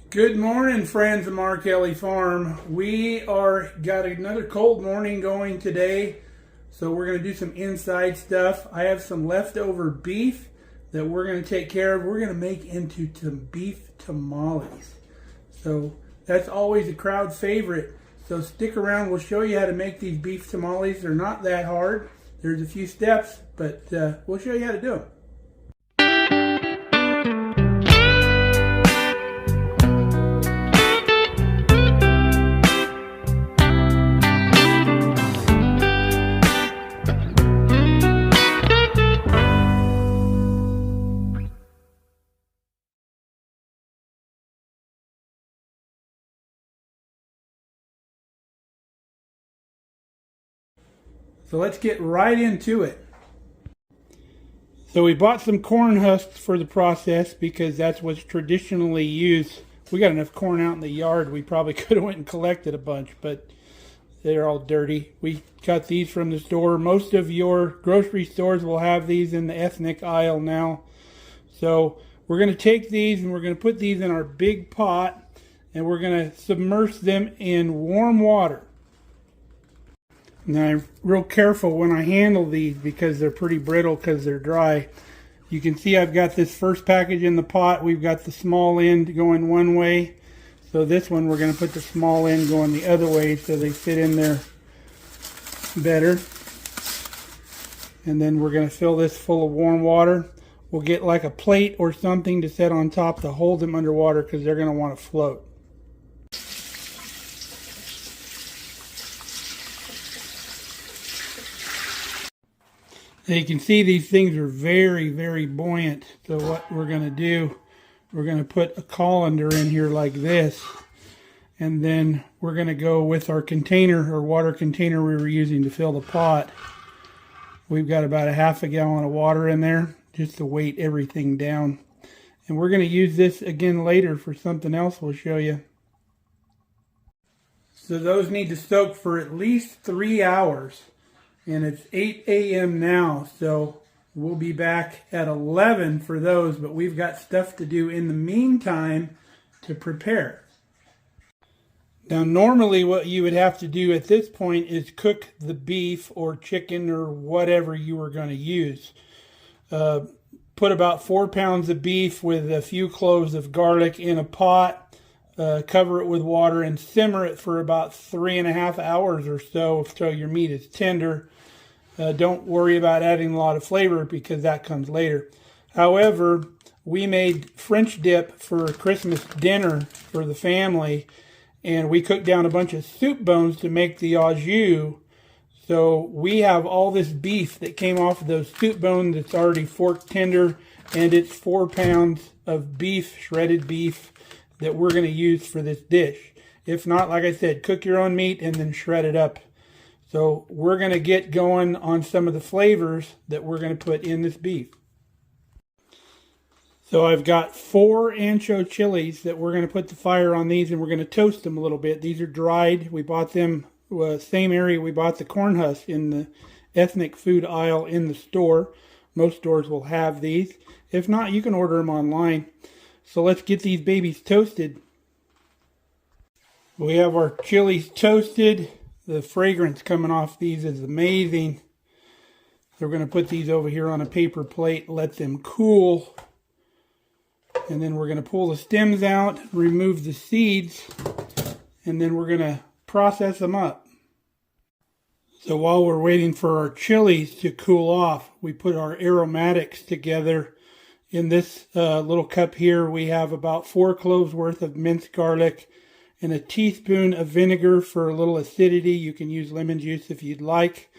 Good morning, friends of Mark Ellie Farm. We got another cold morning going today, so we're going to do some inside stuff. I have some leftover beef that we're going to take care of. We're going to make into some beef tamales. So that's always a crowd favorite. So stick around. We'll show you how to make these beef tamales. They're not that hard. There's a few steps, but we'll show you how to do them. So let's get right into it. So we bought some corn husks for the process because that's what's traditionally used. We got enough corn out in the yard. We probably could have went and collected a bunch, but they're all dirty. We got these from the store. Most of your grocery stores will have these in the ethnic aisle now. So we're going to take these and we're going to put these in our big pot and we're going to submerge them in warm water. Now I'm real careful when I handle these because they're pretty brittle because they're dry. You can see I've got this first package in the pot. We've got the small end going one way. So this one we're going to put the small end going the other way so they fit in there better. And then we're going to fill this full of warm water. We'll get like a plate or something to set on top to hold them underwater because they're going to want to float. Now you can see these things are very, very buoyant. So what we're going to do, we're going to put a colander in here like this. And then we're going to go with our container or water container we were using to fill the pot. We've got about a half a gallon of water in there just to weight everything down. And we're going to use this again later for something else we'll show you. So those need to soak for at least 3 hours. And it's 8 a.m. now, so we'll be back at 11 for those, but we've got stuff to do in the meantime to prepare. Now, normally what you would have to do at this point is cook the beef or chicken or whatever you were going to use. Put about 4 pounds of beef with a few cloves of garlic in a pot, cover it with water, and simmer it for about 3.5 hours or so until your meat is tender. Don't worry about adding a lot of flavor because that comes later. However, we made French dip for Christmas dinner for the family, and we cooked down a bunch of soup bones to make the au jus. So we have all this beef that came off of those soup bones that's already fork tender, and it's 4 pounds of beef, shredded beef, that we're going to use for this dish. If not, like I said, cook your own meat and then shred it up. So we're going to get going on some of the flavors that we're going to put in this beef. So I've got 4 ancho chilies that we're going to put the fire on these, and we're going to toast them a little bit. These are dried. We bought them same area we bought the corn husk in the ethnic food aisle in the store. Most stores will have these. If not, you can order them online. So let's get these babies toasted. We have our chilies toasted. The fragrance coming off these is amazing. So we're going to put these over here on a paper plate, let them cool. And then we're going to pull the stems out, remove the seeds, and then we're going to process them up. So while we're waiting for our chilies to cool off, we put our aromatics together. In this little cup here, we have about 4 cloves worth of minced garlic and a teaspoon of vinegar for a little acidity. You can use lemon juice if you'd like.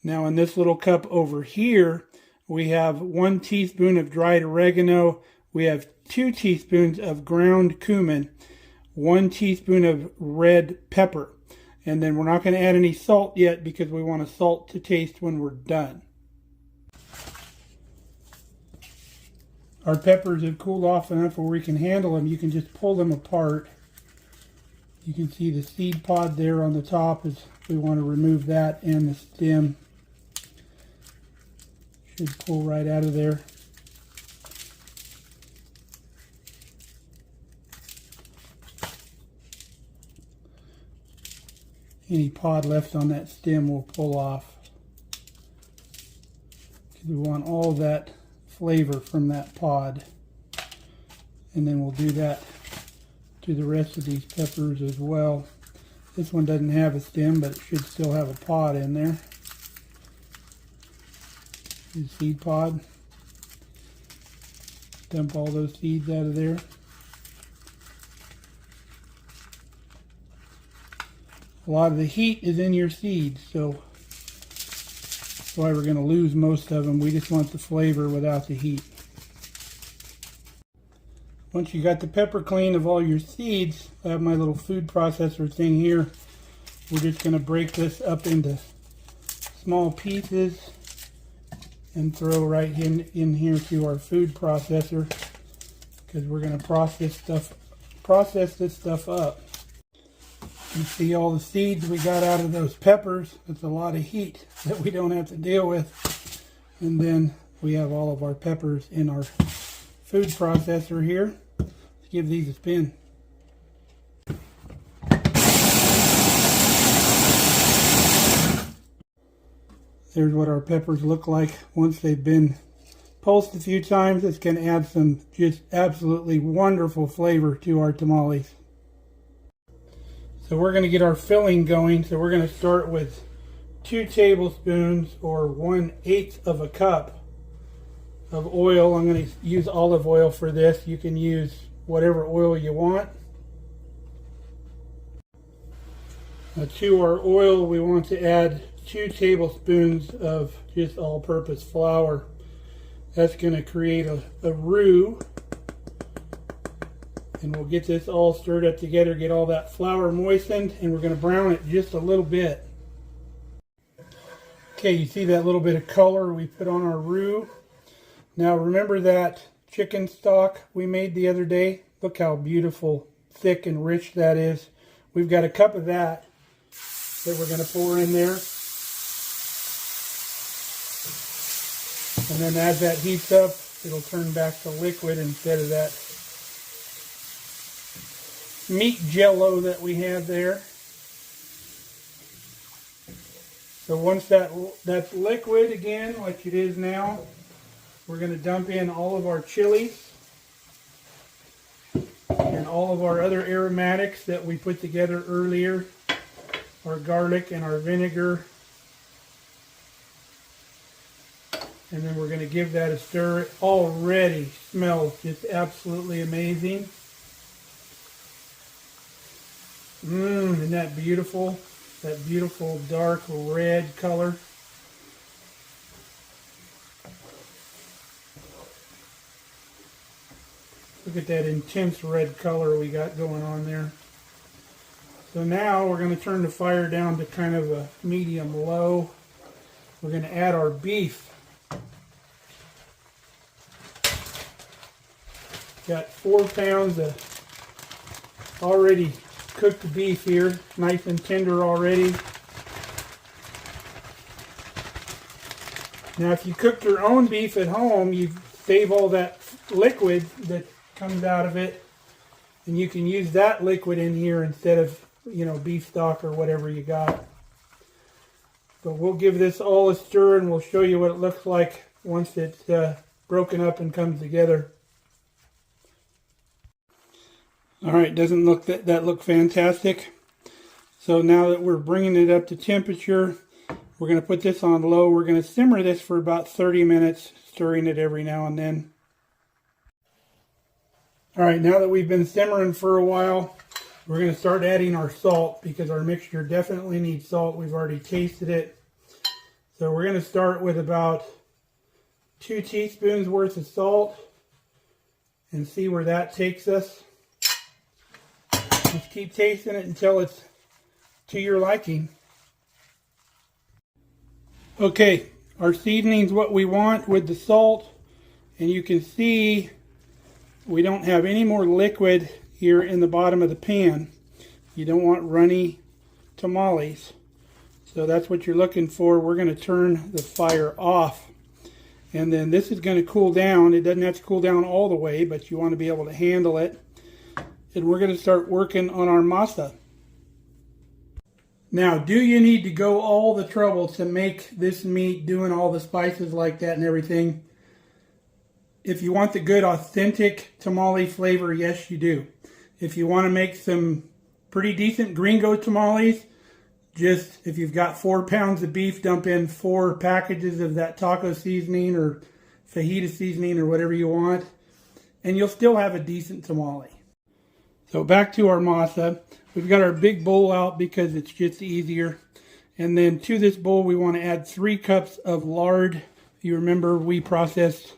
Now in this little cup over here, we have 1 teaspoon of dried oregano. We have 2 teaspoons of ground cumin, 1 teaspoon of red pepper. And then we're not going to add any salt yet because we want a salt to taste when we're done. Our peppers have cooled off enough where we can handle them. You can just pull them apart. You can see the seed pod there on the top is we want to remove that and the stem. Should pull right out of there. Any pod left on that stem we'll pull off. Because we want all that flavor from that pod. And then we'll do that to the rest of these peppers as well. This one doesn't have a stem, but it should still have a pod in there. The seed pod. Dump all those seeds out of there. A lot of the heat is in your seeds, so that's why we're going to lose most of them. We just want the flavor without the heat. Once you got the pepper clean of all your seeds, I have my little food processor thing here. We're just going to break this up into small pieces and throw right in here to our food processor, because we're going to process this stuff up. You see all the seeds we got out of those peppers. That's a lot of heat that we don't have to deal with. And then we have all of our peppers in our food processor here. Let's give these a spin. There's what our peppers look like once they've been pulsed a few times. It's going to add some just absolutely wonderful flavor to our tamales. So we're going to get our filling going. So we're going to start with 2 tablespoons or 1/8 of a cup of oil. I'm going to use olive oil for this. You can use whatever oil you want. Now to our oil, we want to add 2 tablespoons of just all-purpose flour. That's going to create a roux. And we'll get this all stirred up together, get all that flour moistened, and we're going to brown it just a little bit. Okay, you see that little bit of color we put on our roux. Now remember that chicken stock we made the other day? Look how beautiful, thick, and rich that is. We've got a cup of that we're going to pour in there. And then as that heats up, it'll turn back to liquid instead of that meat jello that we had there. So once that's liquid again, like it is now, we're going to dump in all of our chilies and all of our other aromatics that we put together earlier, our garlic and our vinegar. And then we're going to give that a stir. It already smells just absolutely amazing. Isn't that beautiful? That beautiful dark red color. Look at that intense red color we got going on there. So now we're going to turn the fire down to kind of a medium low. We're going to add our beef. Got 4 pounds of already cooked beef here, nice and tender already. Now if you cooked your own beef at home, you save all that liquid that comes out of it, and you can use that liquid in here instead of, beef stock or whatever you got. But we'll give this all a stir and we'll show you what it looks like once it's broken up and comes together. Alright, doesn't look that look fantastic? So now that we're bringing it up to temperature, we're going to put this on low. We're going to simmer this for about 30 minutes, stirring it every now and then. Alright, now that we've been simmering for a while, we're going to start adding our salt, because our mixture definitely needs salt. We've already tasted it. So we're going to start with about 2 teaspoons worth of salt and see where that takes us. Just keep tasting it until it's to your liking. Okay, our seasoning's what we want with the salt, and you can see we don't have any more liquid here in the bottom of the pan. You don't want runny tamales. So that's what you're looking for. We're going to turn the fire off. And then this is going to cool down. It doesn't have to cool down all the way, but you want to be able to handle it. And we're going to start working on our masa. Now, do you need to go all the trouble to make this meat, doing all the spices like that and everything? If you want the good, authentic tamale flavor, yes, you do. If you want to make some pretty decent gringo tamales, just if you've got 4 pounds of beef, dump in 4 packages of that taco seasoning or fajita seasoning or whatever you want, and you'll still have a decent tamale. So back to our masa. We've got our big bowl out because it's just easier. And then to this bowl, we want to add 3 cups of lard. You remember we processed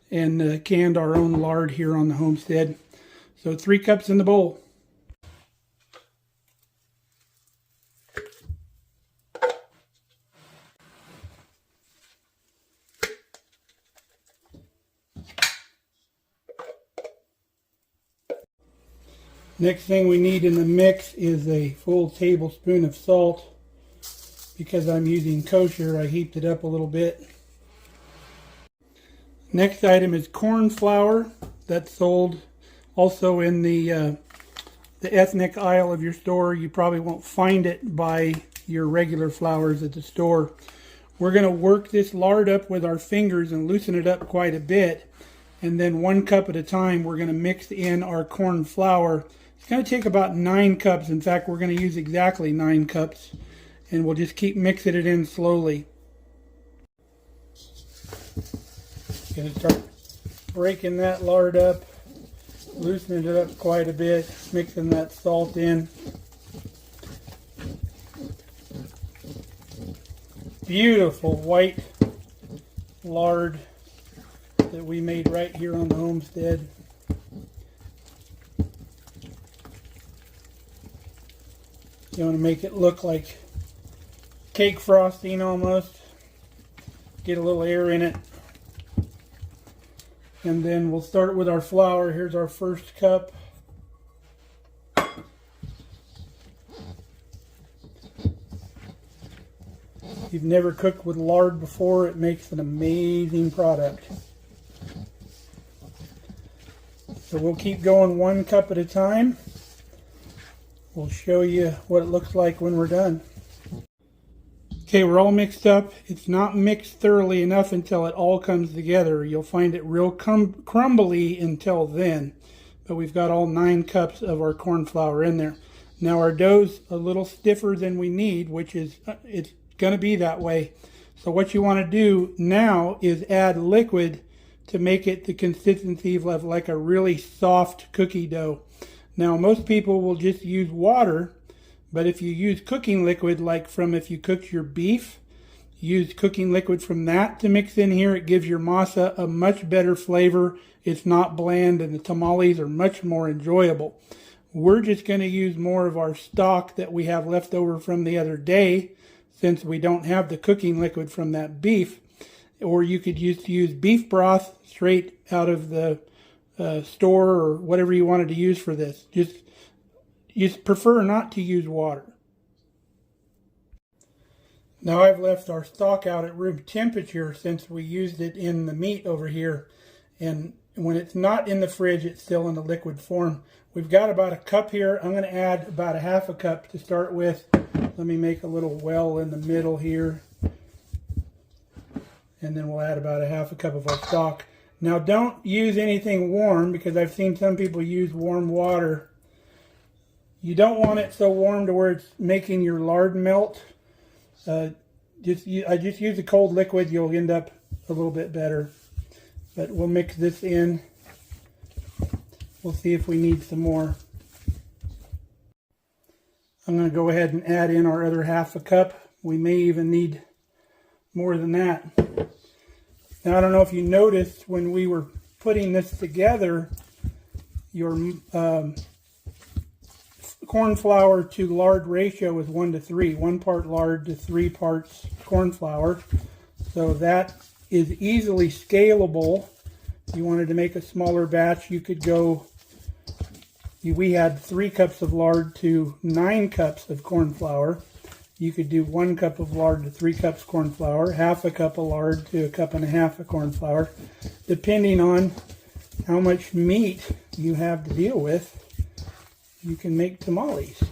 and canned our own lard here on the homestead. So 3 cups in the bowl. Next thing we need in the mix is a full tablespoon of salt. Because I'm using kosher, I heaped it up a little bit. Next item is corn flour. That's sold also in the ethnic aisle of your store. You probably won't find it by your regular flours at the store. We're going to work this lard up with our fingers and loosen it up quite a bit. And then 1 cup at a time, we're going to mix in our corn flour. It's going to take about 9 cups. In fact, we're going to use exactly 9 cups. And we'll just keep mixing it in slowly. Going to start breaking that lard up, loosening it up quite a bit, mixing that salt in. Beautiful white lard that we made right here on the homestead. You want to make it look like cake frosting almost. Get a little air in it. And then we'll start with our flour. Here's our first cup. If you've never cooked with lard before, it makes an amazing product. So we'll keep going 1 cup at a time. We'll show you what it looks like when we're done. Okay, we're all mixed up. It's not mixed thoroughly enough until it all comes together. You'll find it real crumbly until then. But we've got all 9 cups of our corn flour in there. Now our dough's a little stiffer than we need, which is, it's going to be that way. So what you want to do now is add liquid to make it the consistency of like a really soft cookie dough. Now most people will just use water. But if you use cooking liquid, like from if you cooked your beef, use cooking liquid from that to mix in here. It gives your masa a much better flavor. It's not bland and the tamales are much more enjoyable. We're just going to use more of our stock that we have left over from the other day since we don't have the cooking liquid from that beef. Or you could use beef broth straight out of the store or whatever you wanted to use for this. You prefer not to use water. Now I've left our stock out at room temperature since we used it in the meat over here. And when it's not in the fridge, it's still in the liquid form. We've got about a cup here. I'm going to add about a half a cup to start with. Let me make a little well in the middle here. And then we'll add about a half a cup of our stock. Now don't use anything warm because I've seen some people use warm water. You don't want it so warm to where it's making your lard melt. I just use a cold liquid. You'll end up a little bit better. But we'll mix this in. We'll see if we need some more. I'm going to go ahead and add in our other half a cup. We may even need more than that. Now I don't know if you noticed when we were putting this together, your corn flour to lard ratio is 1 to 3. 1 part lard to 3 parts corn flour. So that is easily scalable. If you wanted to make a smaller batch, you could go, we had 3 cups of lard to 9 cups of corn flour. You could do 1 cup of lard to 3 cups corn flour, half a cup of lard to 1.5 cups of corn flour, depending on how much meat you have to deal with. You can make tamales.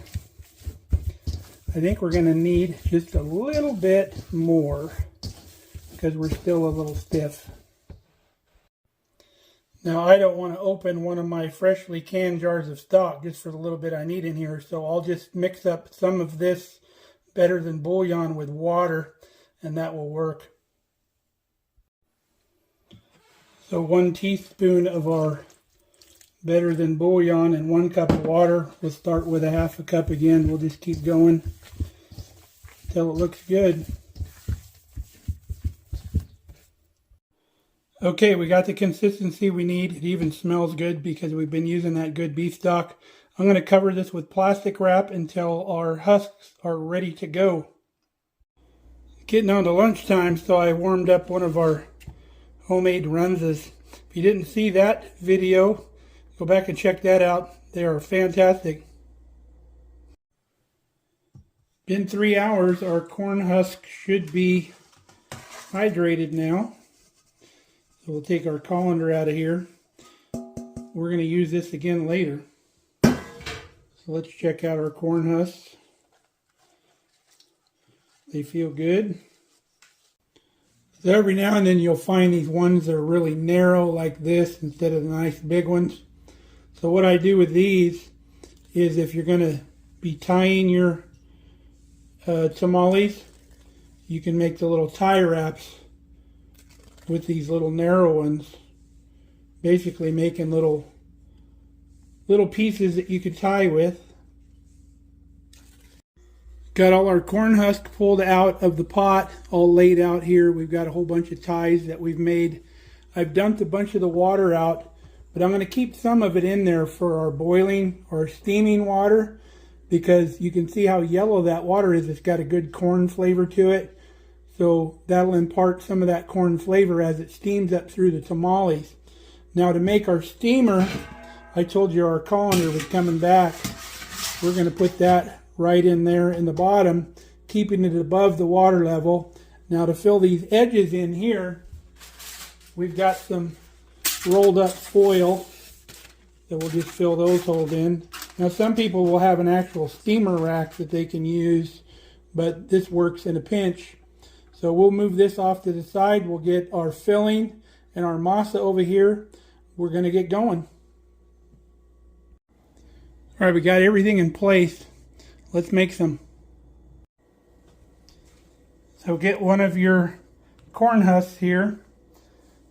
I think we're going to need just a little bit more because we're still a little stiff. Now I don't want to open one of my freshly canned jars of stock just for the little bit I need in here, so I'll just mix up some of this better than bouillon with water, and that will work. So 1 teaspoon of our better than bouillon and 1 cup of water. We'll start with a 1/2 cup again. We'll just keep going till it looks good. Okay, we got the consistency we need. It even smells good because we've been using that good beef stock. I'm going to cover this with plastic wrap until our husks are ready to go. Getting on to lunchtime, so I warmed up one of our homemade runses. If you didn't see that video, go back and check that out. They are fantastic. In 3 hours, our corn husk should be hydrated now. So we'll take our colander out of here. We're going to use this again later. So let's check out our corn husks. They feel good. So every now and then you'll find these ones that are really narrow like this instead of the nice big ones. So what I do with these is if you're going to be tying your tamales, you can make the little tie wraps with these little narrow ones, basically making little pieces that you could tie with. Got all our corn husk pulled out of the pot, all laid out here. We've got a whole bunch of ties that we've made. I've dumped a bunch of the water out, but I'm going to keep some of it in there for our boiling or steaming water, because you can see how yellow that water is. It's got a good corn flavor to it. So that'll impart some of that corn flavor as it steams up through the tamales. Now to make our steamer, I told you our colander was coming back. We're going to put that right in there in the bottom, keeping it above the water level. Now to fill these edges in here, we've got some rolled up foil that we'll just fill those holes in. Now some people will have an actual steamer rack that they can use, but this works in a pinch. So we'll move this off to the side. We'll get our filling and our masa over here. We're going to get going. All right, we got everything in place. Let's make some. So get one of your corn husks here.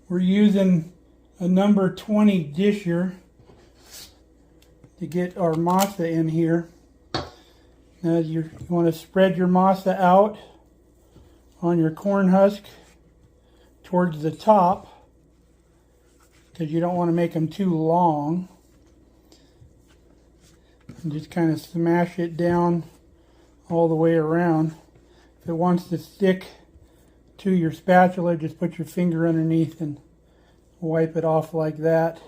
We're using a number 20 disher to get our masa in here. Now you want to spread your masa out on your corn husk towards the top, because you don't want to make them too long. And just kind of smash it down all the way around. If it wants to stick to your spatula, just put your finger underneath and wipe it off like that.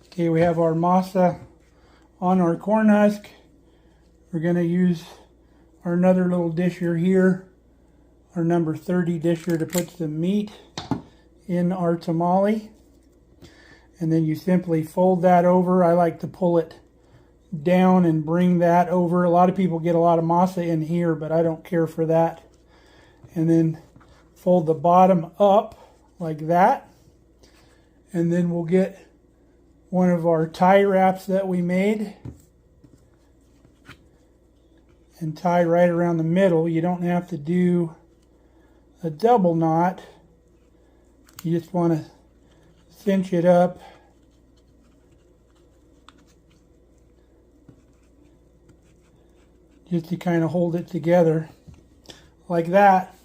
Okay, we have our masa on our corn husk. We're going to use our another little disher here, our number 30 disher, to put some meat in our tamale. And then you simply fold that over. I like to pull it down and bring that over. A lot of people get a lot of masa in here, but I don't care for that. And then fold the bottom up like that. And then we'll get one of our tie wraps that we made and tie right around the middle. You don't have to do a double knot. You just want to cinch it up just to kind of hold it together like that,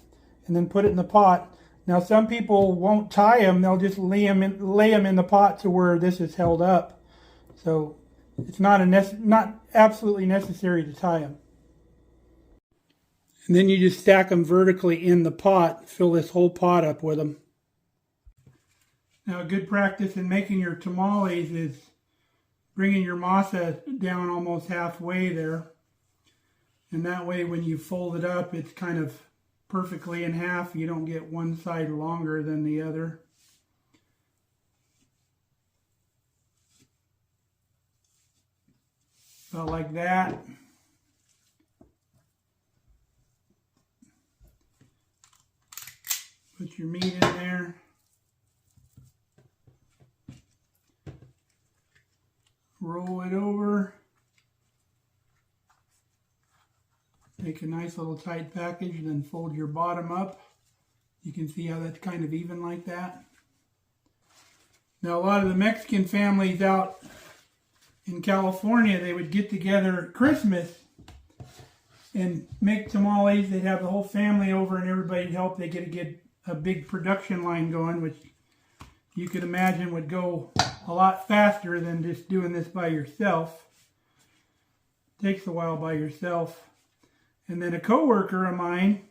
and then put it in the pot. Now some people won't tie them, they'll just lay them in the pot to where this is held up. So it's not absolutely necessary to tie them. And then you just stack them vertically in the pot, fill this whole pot up with them. Now a good practice in making your tamales is bringing your masa down almost halfway there. And that way when you fold it up, it's kind of perfectly in half. You don't get one side longer than the other. About like that. your meat in there. Roll it over. Make a nice little tight package and then fold your bottom up. You can see how that's kind of even like that. Now a lot of the Mexican families out in California, they would get together at Christmas and make tamales. They'd have the whole family over and everybody'd help. They get a big production line going, which you could imagine would go a lot faster than just doing this by yourself. Takes a while by yourself. And then a coworker of mine,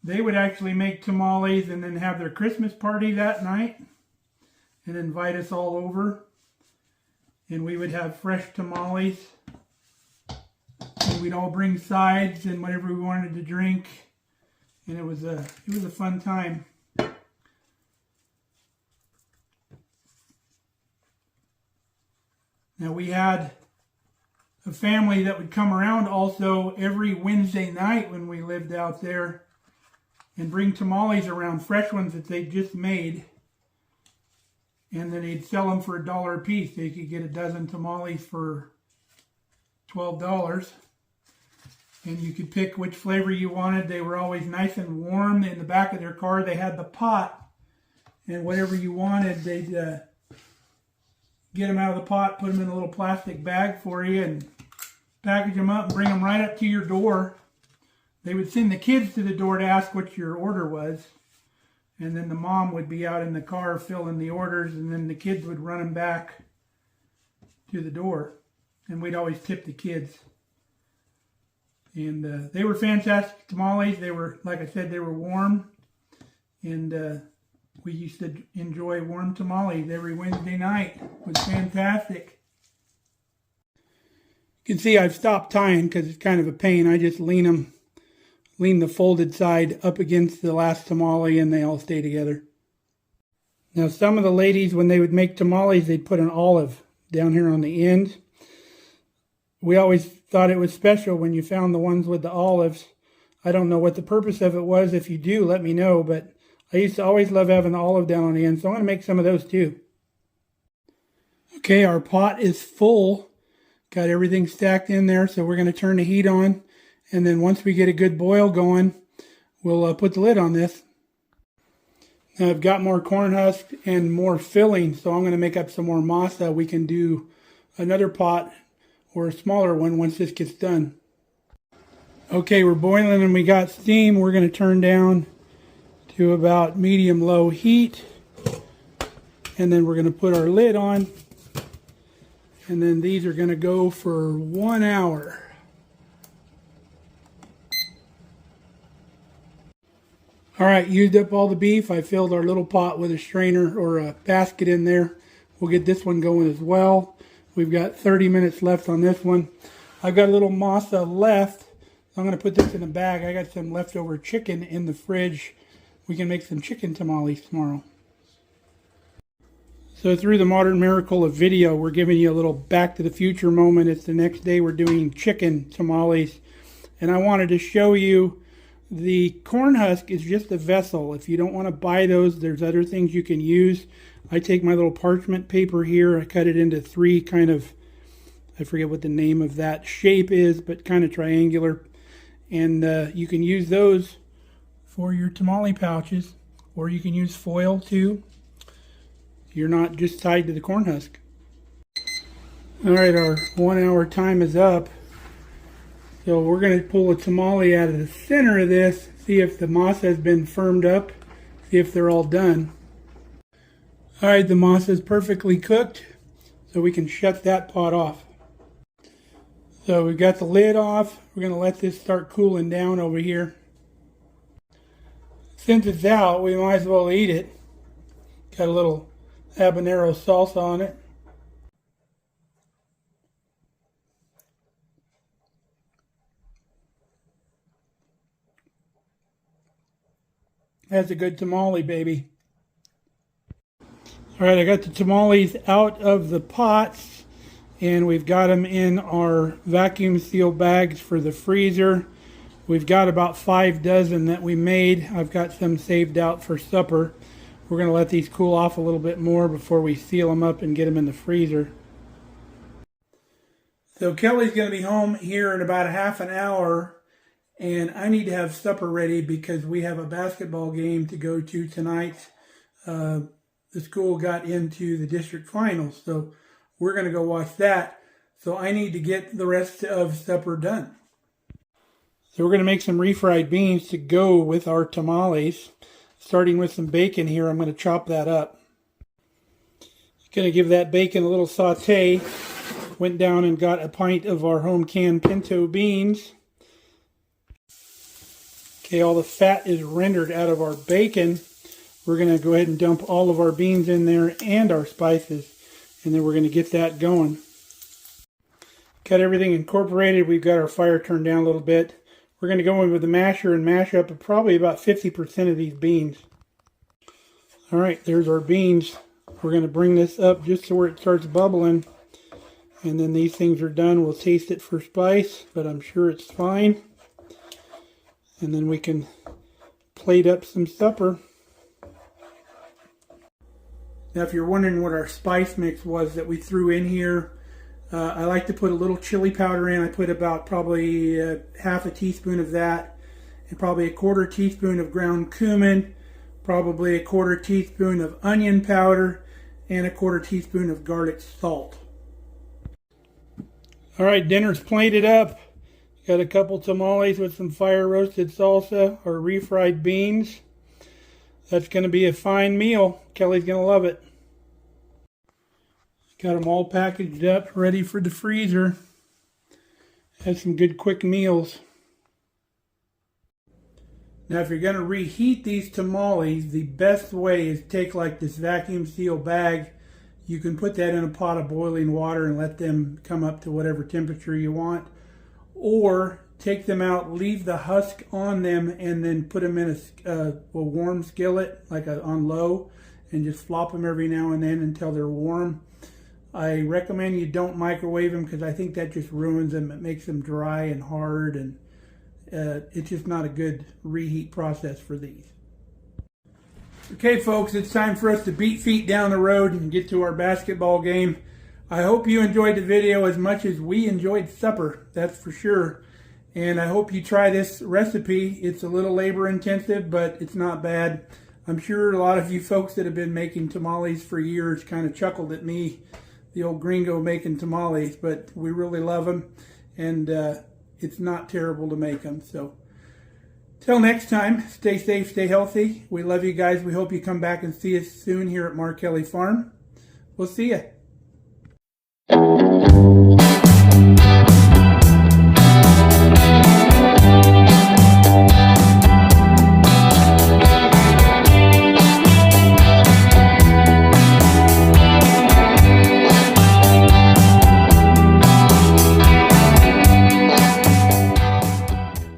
they would actually make tamales and then have their Christmas party that night and invite us all over. And we would have fresh tamales. And we'd all bring sides and whatever we wanted to drink. And it was a fun time. Now we had a family that would come around also every Wednesday night when we lived out there and bring tamales around, fresh ones that they just made. And then they'd sell them for $1 a piece. They could get a dozen tamales for $12. And you could pick which flavor you wanted. They were always nice and warm. In the back of their car, they had the pot. And whatever you wanted, they'd get them out of the pot, put them in a little plastic bag for you, and package them up and bring them right up to your door. They would send the kids to the door to ask what your order was. And then the mom would be out in the car filling the orders, and then the kids would run them back to the door. And we'd always tip the kids. And they were fantastic tamales. They were, like I said, they were warm. And we used to enjoy warm tamales every Wednesday night. It was fantastic. You can see I've stopped tying because it's kind of a pain. I just lean the folded side up against the last tamale and they all stay together. Now some of the ladies, when they would make tamales, they'd put an olive down here on the end. We always thought it was special when you found the ones with the olives. I don't know what the purpose of it was. If you do, let me know. But I used to always love having the olive down on the end, so I'm going to make some of those too. Okay, our pot is full. Got everything stacked in there, so we're going to turn the heat on. And then once we get a good boil going, we'll put the lid on this. Now I've got more corn husk and more filling, so I'm going to make up some more masa. We can do another pot or a smaller one once this gets done. Okay, we're boiling and we got steam. We're going to turn down to about medium-low heat. And then we're going to put our lid on. And then these are going to go for 1 hour. All right, used up all the beef. I filled our little pot with a strainer or a basket in there. We'll get this one going as well. We've got 30 minutes left on this one. I've got a little masa left. I'm going to put this in a bag. I got some leftover chicken in the fridge. We can make some chicken tamales tomorrow. So through the modern miracle of video, we're giving you a little back to the future moment. It's the next day we're doing chicken tamales. And I wanted to show you the corn husk is just a vessel. If you don't want to buy those, there's other things you can use. I take my little parchment paper here. I cut it into three kind of, I forget what the name of that shape is, but kind of triangular. And you can use those for your tamale pouches, or you can use foil too. You're not just tied to the corn husk. All right, our 1 hour time is up. So we're going to pull a tamale out of the center of this, see if the masa has been firmed up, see if they're all done. All right, the masa is perfectly cooked, so we can shut that pot off. So we've got the lid off. We're going to let this start cooling down over here. Since it's out, we might as well eat it. Got a little habanero salsa on it. That's a good tamale, baby. All right, I got the tamales out of the pots, and we've got them in our vacuum seal bags for the freezer. We've got about 5 dozen that we made. I've got some saved out for supper. We're going to let these cool off a little bit more before we seal them up and get them in the freezer. So Kelly's going to be home here in about a half an hour, and I need to have supper ready because we have a basketball game to go to tonight. The school got into the district finals, so we're going to go watch that. So I need to get the rest of supper done. So we're going to make some refried beans to go with our tamales. Starting with some bacon here, I'm going to chop that up. Going to give that bacon a little saute. Went down and got a pint of our home canned pinto beans. Okay, all the fat is rendered out of our bacon. We're going to go ahead and dump all of our beans in there and our spices. And then we're going to get that going. Got everything incorporated. We've got our fire turned down a little bit. We're going to go in with the masher and mash up probably about 50% of these beans. All right, there's our beans. We're going to bring this up just to where it starts bubbling. And then these things are done. We'll taste it for spice, but I'm sure it's fine. And then we can plate up some supper. Now, if you're wondering what our spice mix was that we threw in here, I like to put a little chili powder in. I put about probably half a teaspoon of that, and probably a 1/4 teaspoon of ground cumin, probably a 1/4 teaspoon of onion powder, and a 1/4 teaspoon of garlic salt. All right, dinner's plated up. Got a couple tamales with some fire roasted salsa or refried beans. That's going to be a fine meal. Kelly's going to love it. Got them all packaged up, ready for the freezer. Have some good quick meals. Now, if you're going to reheat these tamales, the best way is take like this vacuum seal bag. You can put that in a pot of boiling water and let them come up to whatever temperature you want. Or take them out, leave the husk on them, and then put them in a warm skillet, like on low, and just flop them every now and then until they're warm. I recommend you don't microwave them because I think that just ruins them. It makes them dry and hard, and it's just not a good reheat process for these. Okay, folks, it's time for us to beat feet down the road and get to our basketball game. I hope you enjoyed the video as much as we enjoyed supper, that's for sure. And I hope you try this recipe. It's a little labor intensive, but it's not bad. I'm sure a lot of you folks that have been making tamales for years kind of chuckled at me, the old gringo making tamales, but we really love them, and it's not terrible to make them. So till next time, stay safe, stay healthy. We love you guys. We hope you come back and see us soon here at Mark Kelly Farm. We'll see you.